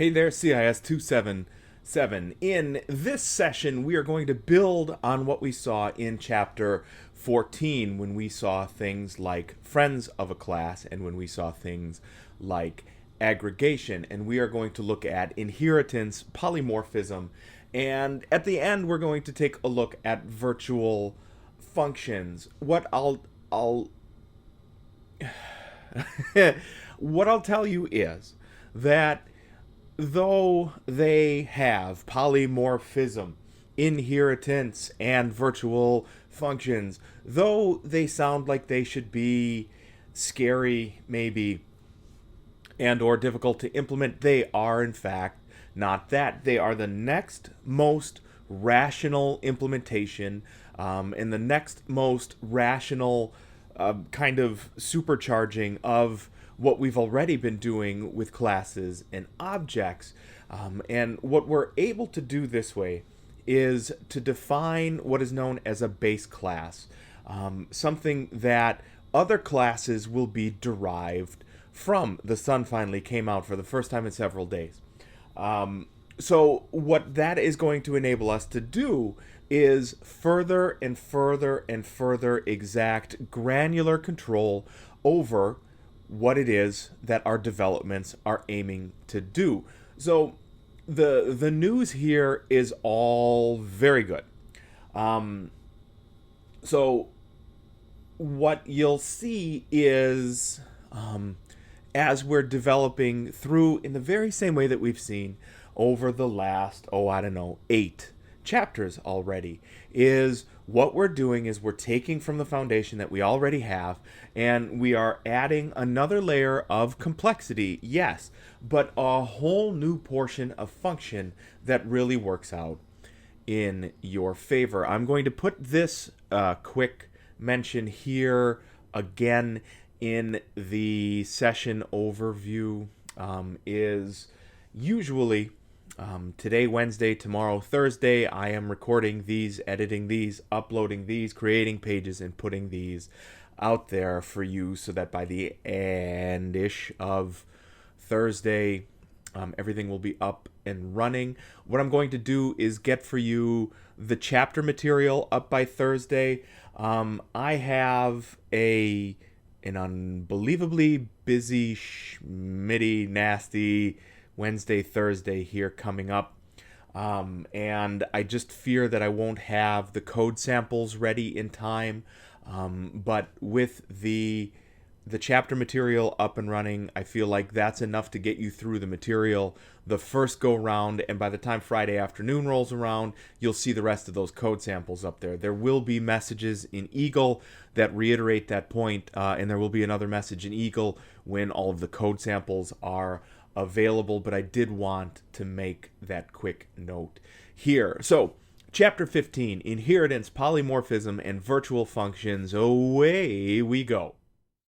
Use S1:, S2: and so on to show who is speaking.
S1: Hey there, CIS277. In this session, we are going to build on what we saw in Chapter 14 when we saw things like friends of a class and when we saw things like aggregation. And we are going to look at inheritance, polymorphism, and at the end, we're going to take a look at virtual functions. What I'll tell you is that though they have polymorphism, inheritance, and virtual functions, though they sound like they should be scary, maybe, and or difficult to implement, they are in fact not that. They are the next most rational implementation, and the next most rational kind of supercharging of what we've already been doing with classes and objects. And what we're able to do this way is to define what is known as a base class, something that other classes will be derived from. The sun finally came out for the first time in several days. So what that is going to enable us to do is further and further and further exact granular control over what it is that our developments are aiming to do. So the news here is all very good. So what you'll see is as we're developing through in the very same way that we've seen over the last, 8 chapters already, is what we're doing is we're taking from the foundation that we already have and we are adding another layer of complexity, yes, but a whole new portion of function that really works out in your favor. I'm going to put this quick mention here again in the session overview. Is usually today, Wednesday, tomorrow, Thursday, I am recording these, editing these, uploading these, creating pages, and putting these out there for you so that by the end-ish of Thursday, everything will be up and running. What I'm going to do is get for you the chapter material up by Thursday. I have an unbelievably busy, schmitty, nasty Wednesday, Thursday here coming up. And I just fear that I won't have the code samples ready in time. But with the chapter material up and running, I feel like that's enough to get you through the material the first go round, and by the time Friday afternoon rolls around, you'll see the rest of those code samples up there. There will be messages in Eagle that reiterate that point, and there will be another message in Eagle when all of the code samples are available, but I did want to make that quick note here. So, Chapter 15, Inheritance, Polymorphism, and Virtual Functions, away we go.